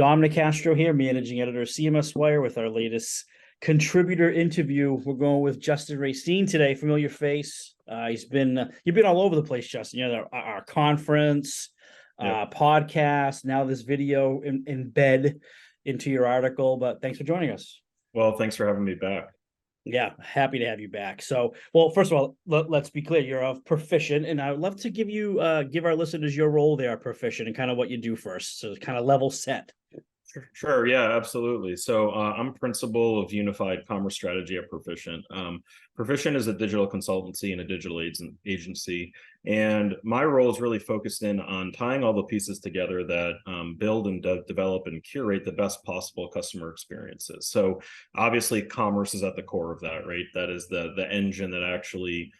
Nicastro here, managing editor of CMSWire with our latest contributor interview. We're going with Justin Racine today, familiar face. You've been all over the place, Justin. You know, our conference, podcast, now this video embed into your article. But thanks for joining us. Well, thanks for having me back. Yeah, happy to have you back. So, well, first of all, let's be clear. You're a proficient, and I would love to give our listeners your role there, proficient, and kind of what you do first. So, kind of level set. Sure. Yeah, absolutely. So I'm principal of unified commerce strategy at Proficient. Proficient is a digital consultancy and a digital agency. And my role is really focused in on tying all the pieces together that build and develop and curate the best possible customer experiences. So obviously commerce is at the core of that, right? That is the engine that actually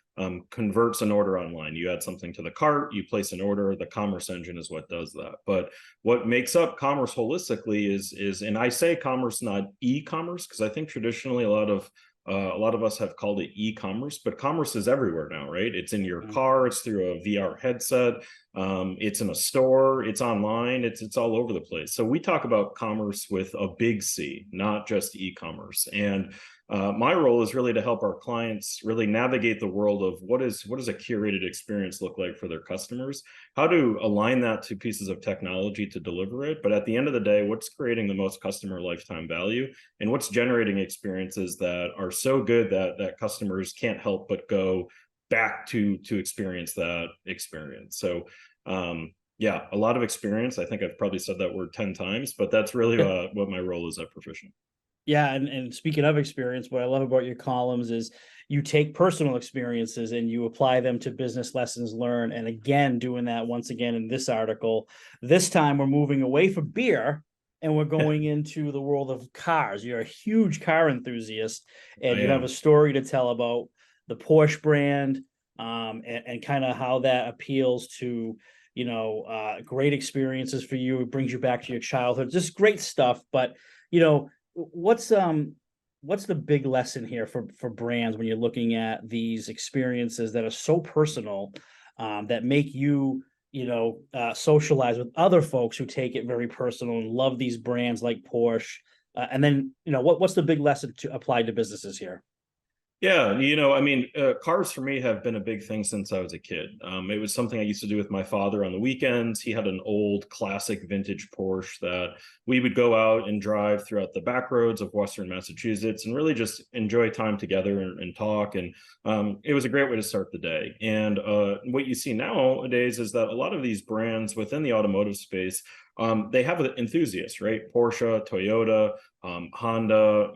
converts an order online. You add something to the cart, you place an order, the commerce engine is what does that. But what makes up commerce holistically is, and I say commerce, not e-commerce, because I think traditionally a lot of us have called it e-commerce, but commerce is everywhere now, right? It's in your car, it's through a VR headset, it's in a store, it's online, it's all over the place. So we talk about commerce with a big C, not just e-commerce. And my role is really to help our clients really navigate the world of what does a curated experience look like for their customers, how to align that to pieces of technology to deliver it. But at the end of the day, what's creating the most customer lifetime value and what's generating experiences that are so good that customers can't help but go back to experience that experience. So yeah, a lot of experience. I think I've probably said that word 10 times, but that's really what my role is at Proficient. Yeah, and speaking of experience, what I love about your columns is you take personal experiences and you apply them to business lessons learned. And again, doing that once again in this article. This time we're moving away from beer and we're going into the world of cars. You're a huge car enthusiast, and you have a story to tell about the Porsche brand, and kind of how that appeals to, great experiences for you. It brings you back to your childhood. Just great stuff. But what's the big lesson here for brands when you're looking at these experiences that are so personal, that make you socialize with other folks who take it very personal and love these brands like Porsche, and then what's the big lesson to apply to businesses here? Yeah, cars for me have been a big thing since I was a kid. It was something I used to do with my father on the weekends. He had an old classic vintage Porsche that we would go out and drive throughout the back roads of Western Massachusetts and really just enjoy time together and talk. And it was a great way to start the day. And what you see nowadays is that a lot of these brands within the automotive space, they have enthusiasts, right? Porsche, Toyota, Honda,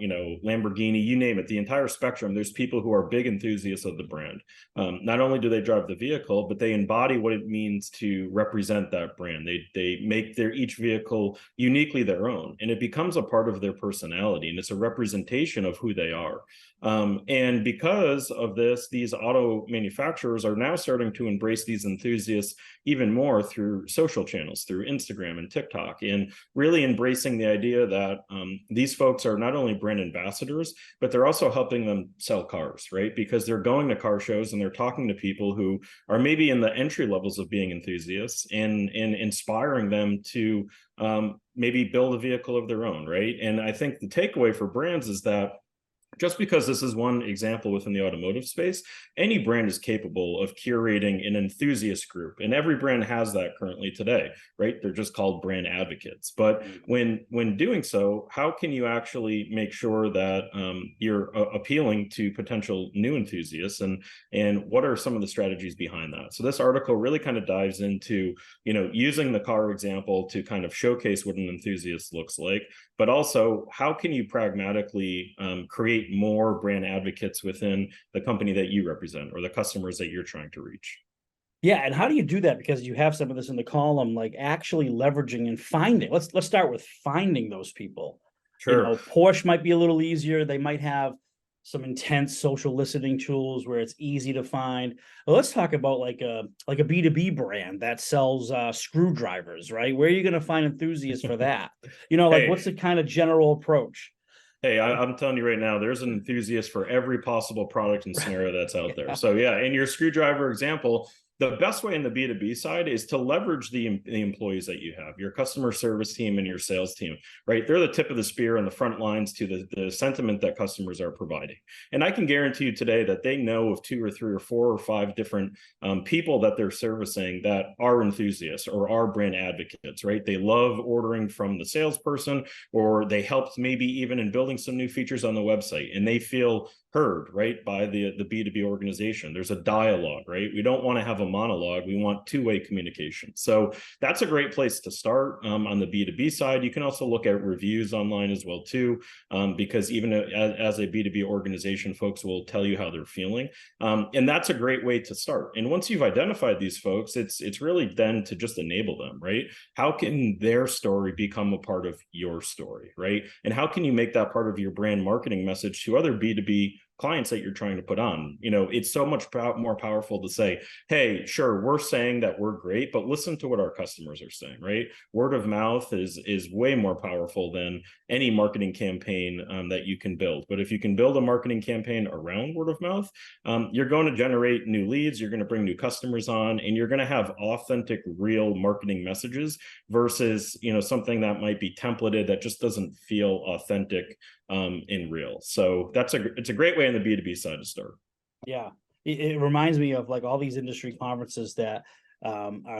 Lamborghini, you name it, the entire spectrum. There's people who are big enthusiasts of the brand. Not only do they drive the vehicle, but they embody what it means to represent that brand. They make each vehicle uniquely their own, and it becomes a part of their personality, and it's a representation of who they are. And because of this, these auto manufacturers are now starting to embrace these enthusiasts even more through social channels, through Instagram and TikTok, and really embracing the idea that these folks are not only brand ambassadors, but they're also helping them sell cars, right? Because they're going to car shows and they're talking to people who are maybe in the entry levels of being enthusiasts and inspiring them to maybe build a vehicle of their own, right? And I think the takeaway for brands is that just because this is one example within the automotive space, any brand is capable of curating an enthusiast group. And every brand has that currently today, right? They're just called brand advocates. But when doing so, how can you actually make sure that you're appealing to potential new enthusiasts, and what are some of the strategies behind that? So this article really kind of dives into, using the car example to kind of showcase what an enthusiast looks like, but also how can you pragmatically create more brand advocates within the company that you represent or the customers that you're trying to reach. Yeah, and how do you do that? Because you have some of this in the column, like actually leveraging and finding. Let's start with finding those people. Sure. Porsche might be a little easier. They might have some intense social listening tools where it's easy to find. Well, let's talk about like a B2B brand that sells screwdrivers, right? Where are you going to find enthusiasts for that? What's the kind of general approach? Hey, I'm telling you right now, there's an enthusiast for every possible product and scenario that's out there. So yeah, in your screwdriver example, the best way in the B2B side is to leverage the employees that you have, your customer service team and your sales team, right? They're the tip of the spear and the front lines to the sentiment that customers are providing. And I can guarantee you today that they know of 2 or 3 or 4 or 5 different people that they're servicing that are enthusiasts or are brand advocates, right? They love ordering from the salesperson, or they helped maybe even in building some new features on the website, and they feel heard, right, by the B2B organization. There's a dialogue, right? We don't want to have a monologue. We want two-way communication. So that's a great place to start. On the B2B side, you can also look at reviews online as well too, because even as a B2B organization, folks will tell you how they're feeling. And that's a great way to start. And once you've identified these folks, it's really then to just enable them, right? How can their story become a part of your story, right? And how can you make that part of your brand marketing message to other B2B clients that you're trying to put on? You know, it's so much more powerful to say, hey, sure, we're saying that we're great, but listen to what our customers are saying, right? Word of mouth is way more powerful than any marketing campaign that you can build. But if you can build a marketing campaign around word of mouth, you're going to generate new leads, you're going to bring new customers on, and you're going to have authentic, real marketing messages versus, you know, something that might be templated that just doesn't feel authentic in real. So it's a great way on the B2B side to start. Yeah, it reminds me of like all these industry conferences that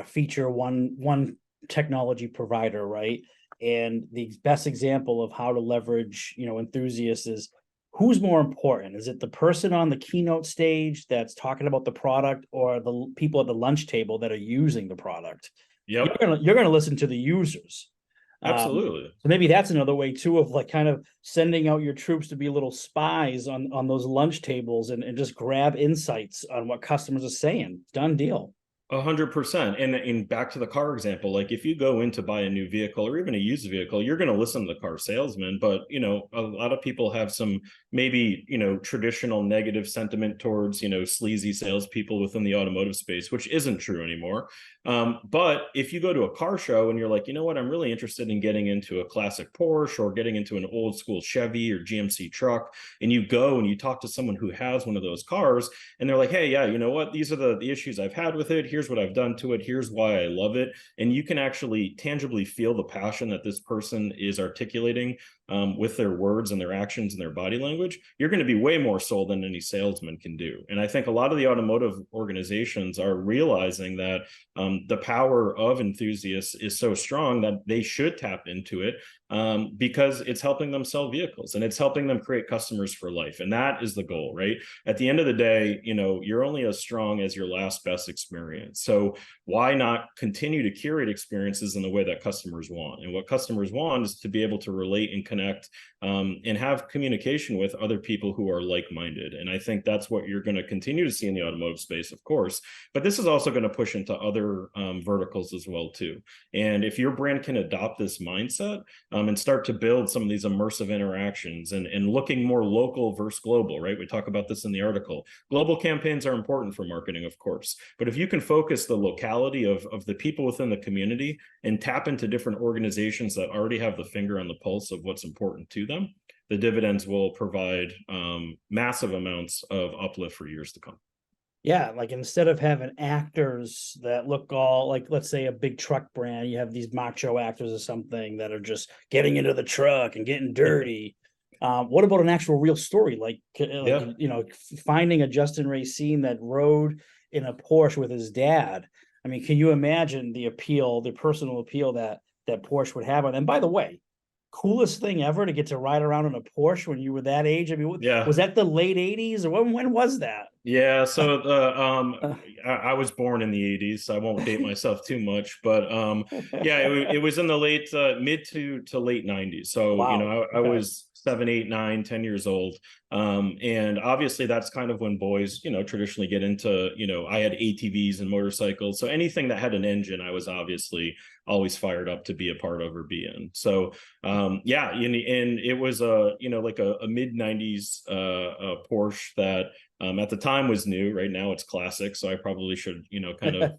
feature one technology provider, right? And the best example of how to leverage, you know, enthusiasts is who's more important? Is it the person on the keynote stage that's talking about the product, or the people at the lunch table that are using the product? Yep. You're gonna listen to the users. Absolutely. So maybe that's another way too of like kind of sending out your troops to be little spies on those lunch tables and just grab insights on what customers are saying. Done deal. 100%. And back to the car example, like if you go in to buy a new vehicle or even a used vehicle, you're going to listen to the car salesman. But, you know, a lot of people have some maybe, you know, traditional negative sentiment towards, you know, sleazy salespeople within the automotive space, which isn't true anymore. But if you go to a car show and you're like, you know what, I'm really interested in getting into a classic Porsche or getting into an old school Chevy or GMC truck, and you go and you talk to someone who has one of those cars, and they're like, hey, yeah, you know what, these are the issues I've had with it. Here's what I've done to it. Here's why I love it. And you can actually tangibly feel the passion that this person is articulating with their words and their actions and their body language. You're going to be way more sold than any salesman can do. And I think a lot of the automotive organizations are realizing that the power of enthusiasts is so strong that they should tap into it, because it's helping them sell vehicles and it's helping them create customers for life. And that is the goal, right? At the end of the day, you know, you're only as strong as your last best experience. So why not continue to curate experiences in the way that customers want? And what customers want is to be able to relate and connect and have communication with other people who are like-minded. And I think that's what you're going to continue to see in the automotive space, of course, but this is also going to push into other verticals as well too. And if your brand can adopt this mindset and start to build some of these immersive interactions and looking more local versus global, right? We talk about this in the article. Global campaigns are important for marketing, of course, but if you can focus the locality of the people within the community and tap into different organizations that already have the finger on the pulse of what's important to them, the dividends will provide massive amounts of uplift for years to come. Yeah, like instead of having actors that look all like, let's say a big truck brand, you have these macho actors or something that are just getting into the truck and getting dirty. What about an actual real story? Like Yeah. you know, finding a Justin Racine that rode in a Porsche with his dad. I mean, can you imagine the appeal, the personal appeal that Porsche would have on them? And by the way, coolest thing ever to get to ride around in a Porsche when you were that age. I mean, Yeah. was that the late 80s or when was that? Yeah, so I was born in the 80s, so I won't date myself too much, but yeah, it was in the late mid to late 90s. So, you Wow. know, I Okay. was 7, 8, 9, 10 years old. And obviously that's kind of when boys, you know, traditionally get into, you know, I had ATVs and motorcycles. So anything that had an engine, I was obviously always fired up to be a part of or be in. So yeah, and it was you know, like a mid 90s Porsche that at the time was new. Right now it's classic, so I probably should, you know, kind of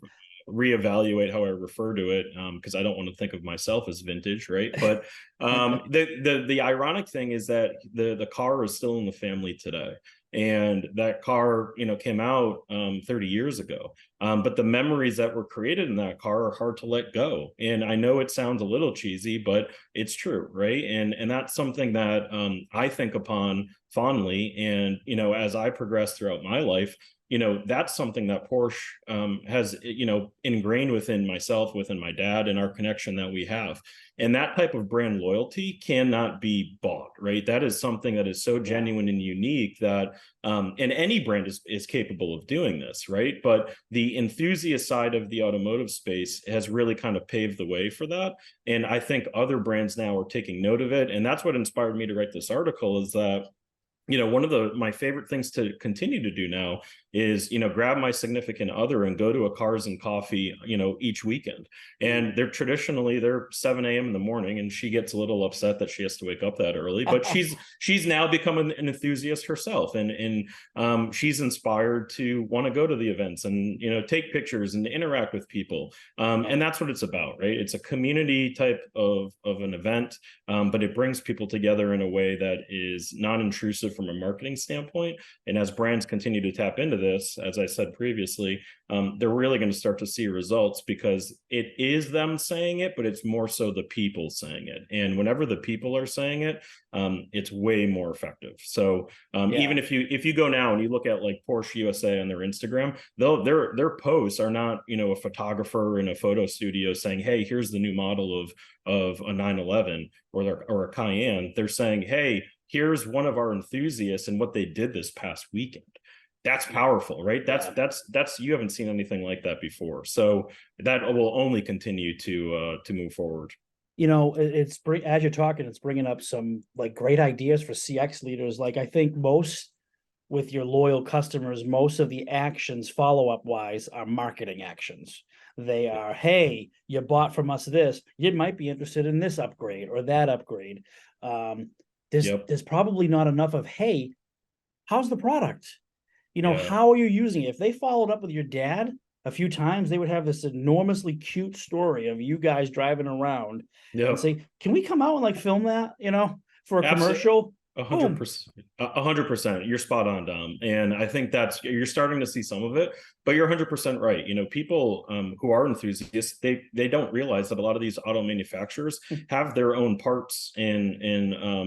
reevaluate how I refer to it, because I don't want to think of myself as vintage, right? But the ironic thing is that the car is still in the family today. And that car, you know, came out 30 years ago. But the memories that were created in that car are hard to let go. And I know it sounds a little cheesy, but it's true, right? And that's something that I think upon fondly. And, you know, as I progress throughout my life, you know, that's something that Porsche has, you know, ingrained within myself, within my dad, and our connection that we have. And that type of brand loyalty cannot be bought, right? That is something that is so genuine and unique that, and any brand is capable of doing this, right? But the enthusiast side of the automotive space has really kind of paved the way for that. And I think other brands now are taking note of it. And that's what inspired me to write this article, is that, you know, one of my favorite things to continue to do now is, you know, grab my significant other and go to a Cars and Coffee, you know, each weekend. And they're 7 a.m. in the morning, and she gets a little upset that she has to wake up that early, but she's now become an enthusiast herself, and she's inspired to want to go to the events and, you know, take pictures and interact with people. And that's what it's about, right? It's a community type of an event, but it brings people together in a way that is non-intrusive from a marketing standpoint. And as brands continue to tap into this, as I said previously, they're really going to start to see results, because it is them saying it, but it's more so the people saying it. And whenever the people are saying it, it's way more effective. So even if you go now and you look at like Porsche USA on their Instagram, their posts are not, you know, a photographer in a photo studio saying, hey, here's the new model of a 911 or a Cayenne. They're saying, hey, here's one of our enthusiasts and what they did this past weekend. That's powerful, right? That's you haven't seen anything like that before. So that will only continue to move forward. You know, it's as you're talking, it's bringing up some like great ideas for CX leaders. Like, I think most with your loyal customers, most of the actions follow-up wise are marketing actions. They are, hey, you bought from us this, you might be interested in this upgrade or that upgrade. There's probably not enough of, hey, how's the product? You know, how are you using it? If they followed up with your dad a few times, they would have this enormously cute story of you guys driving around and say, can we come out and like film that, you know, for a commercial? 100%. 100%. You're spot on, Dom. And I think you're starting to see some of it, but you're 100% right. You know, people who are enthusiasts, they don't realize that a lot of these auto manufacturers have their own parts and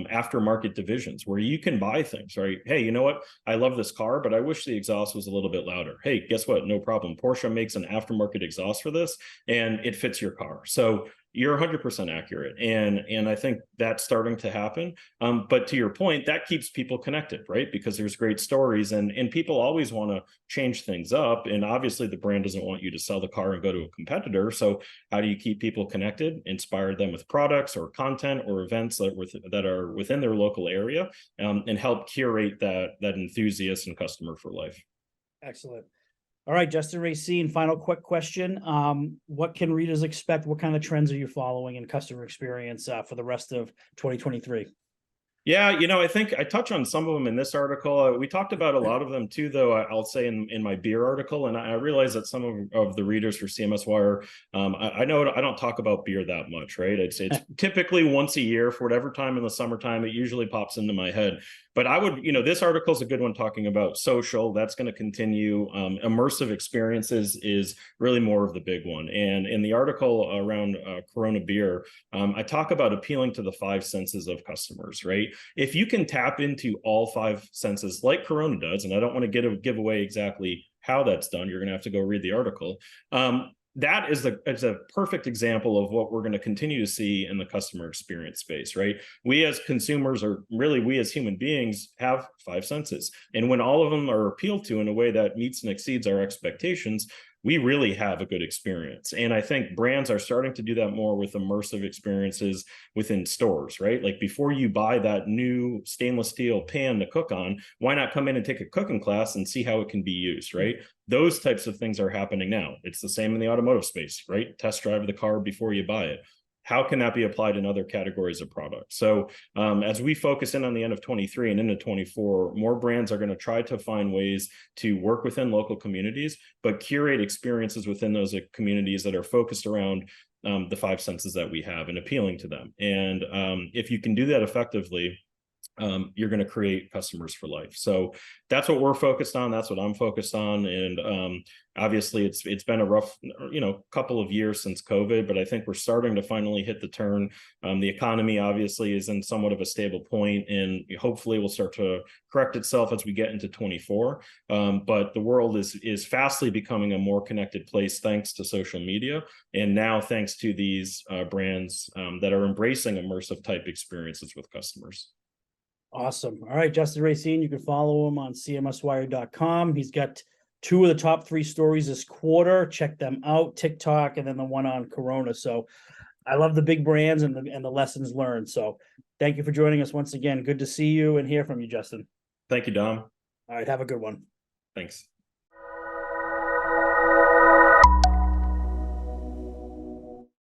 aftermarket divisions where you can buy things, right? Hey, you know what? I love this car, but I wish the exhaust was a little bit louder. Hey, guess what? No problem. Porsche makes an aftermarket exhaust for this, and it fits your car. So you're 100% accurate. And I think that's starting to happen. But to your point, that keeps people connected, right? Because there's great stories, and people always want to change things up. And obviously the brand doesn't want you to sell the car and go to a competitor. So how do you keep people connected, inspire them with products or content or events that are within their local area, and help curate that enthusiast and customer for life? Excellent. All right, Justin Racine, final quick question. What can readers expect? What kind of trends are you following in customer experience for the rest of 2023? Yeah, you know, I think I touch on some of them in this article. We talked about a lot of them too, though, I'll say in my beer article. And I realize that some of the readers for CMSWire, I know I don't talk about beer that much, right? It's typically once a year for whatever time in the summertime, it usually pops into my head. But I would, you know, this article is a good one talking about social. That's going to continue. Immersive experiences is really more of the big one. And in the article around Corona beer, I talk about appealing to the 5 senses of customers, right? If you can tap into all 5 senses like Corona does, and I don't want to give away exactly how that's done, you're going to have to go read the article. That is a perfect example of what we're going to continue to see in the customer experience space, right? We as consumers, or really we as human beings, have 5 senses. And when all of them are appealed to in a way that meets and exceeds our expectations, we really have a good experience. And I think brands are starting to do that more with immersive experiences within stores, right? Like before you buy that new stainless steel pan to cook on, why not come in and take a cooking class and see how it can be used, right? Those types of things are happening now. It's the same in the automotive space, right? Test drive the car before you buy it. How can that be applied in other categories of products? So as we focus in on the end of 23 and into 24, more brands are going to try to find ways to work within local communities, but curate experiences within those communities that are focused around the 5 senses that we have and appealing to them. And if you can do that effectively, you're going to create customers for life. So that's what we're focused on. That's what I'm focused on. And obviously it's been a rough, couple of years since COVID, but I think we're starting to finally hit the turn. The economy obviously is in somewhat of a stable point, and hopefully will start to correct itself as we get into 24. But the world is fastly becoming a more connected place thanks to social media, and now thanks to these brands that are embracing immersive type experiences with customers. Awesome. All right, Justin Racine, you can follow him on CMSWire.com. He's got 2 of the top 3 stories this quarter. Check them out, TikTok, and then the one on Corona. So I love the big brands and the lessons learned. So thank you for joining us once again. Good to see you and hear from you, Justin. Thank you, Dom. All right, have a good one. Thanks.